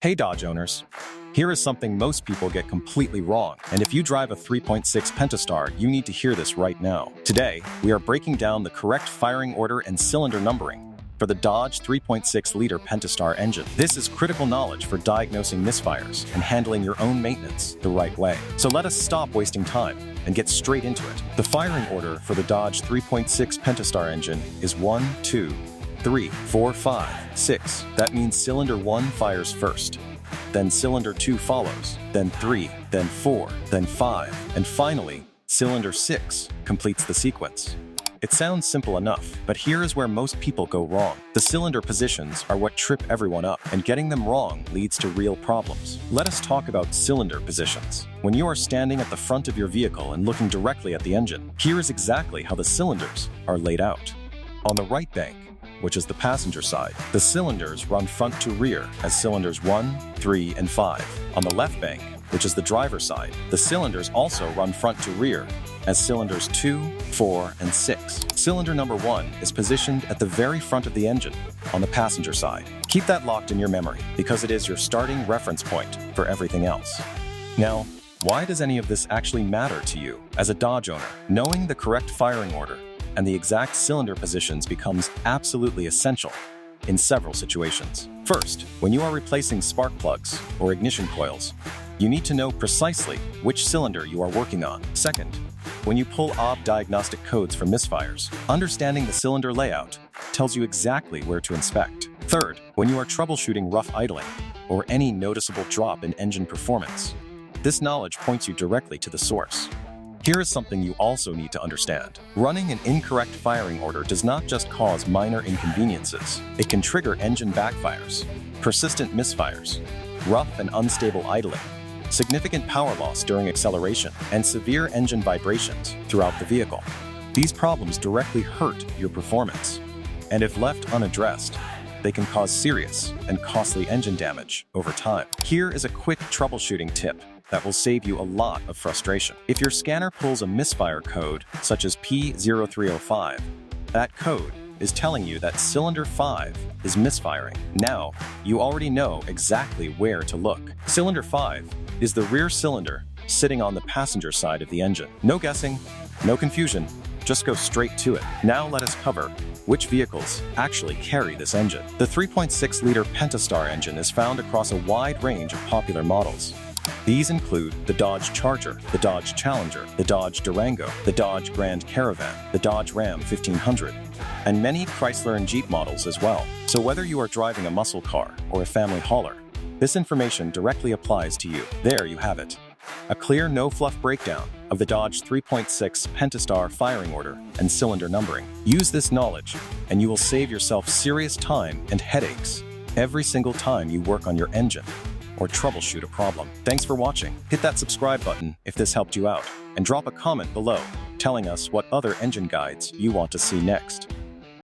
Hey Dodge owners, here is something most people get completely wrong, and if you drive a 3.6 Pentastar, you need to hear this right now. Today, we are breaking down the correct firing order and cylinder numbering for the Dodge 3.6 Liter Pentastar engine. This is critical knowledge for diagnosing misfires and handling your own maintenance the right way. So let us stop wasting time and get straight into it. The firing order for the Dodge 3.6 Pentastar engine is 1, 2, 3, 4, 5, 6. That means cylinder 1 fires first, then cylinder 2 follows, then 3, then 4, then 5, and finally, cylinder 6 completes the sequence. It sounds simple enough, but here is where most people go wrong. The cylinder positions are what trip everyone up, and getting them wrong leads to real problems. Let us talk about cylinder positions. When you are standing at the front of your vehicle and looking directly at the engine, here is exactly how the cylinders are laid out. On the right bank, which is the passenger side, the cylinders run front to rear as cylinders 1, 3, and 5. On the left bank, which is the driver's side, the cylinders also run front to rear as cylinders 2, 4, and 6. Cylinder number 1 is positioned at the very front of the engine on the passenger side. Keep that locked in your memory because it is your starting reference point for everything else. Now, why does any of this actually matter to you? As a Dodge owner, knowing the correct firing order and the exact cylinder positions becomes absolutely essential in several situations. First, when you are replacing spark plugs or ignition coils, you need to know precisely which cylinder you are working on. Second, when you pull OB diagnostic codes for misfires, understanding the cylinder layout tells you exactly where to inspect. Third, when you are troubleshooting rough idling or any noticeable drop in engine performance, this knowledge points you directly to the source. Here is something you also need to understand. Running an incorrect firing order does not just cause minor inconveniences. It can trigger engine backfires, persistent misfires, rough and unstable idling, significant power loss during acceleration, and severe engine vibrations throughout the vehicle. These problems directly hurt your performance, and if left unaddressed, they can cause serious and costly engine damage over time. Here is a quick troubleshooting tip that will save you a lot of frustration. If your scanner pulls a misfire code, such as P0305, that code is telling you that cylinder 5 is misfiring. Now, you already know exactly where to look. Cylinder 5 is the rear cylinder sitting on the passenger side of the engine. No guessing, no confusion, just go straight to it. Now let us cover which vehicles actually carry this engine. The 3.6 liter Pentastar engine is found across a wide range of popular models. These include the Dodge Charger, the Dodge Challenger, the Dodge Durango, the Dodge Grand Caravan, the Dodge Ram 1500, and many Chrysler and Jeep models as well. So whether you are driving a muscle car or a family hauler, this information directly applies to you. There you have it. A clear, no-fluff breakdown of the Dodge 3.6 Pentastar firing order and cylinder numbering. Use this knowledge, and you will save yourself serious time and headaches every single time you work on your engine or troubleshoot a problem. Thanks for watching. Hit that subscribe button if this helped you out, and drop a comment below telling us what other engine guides you want to see next.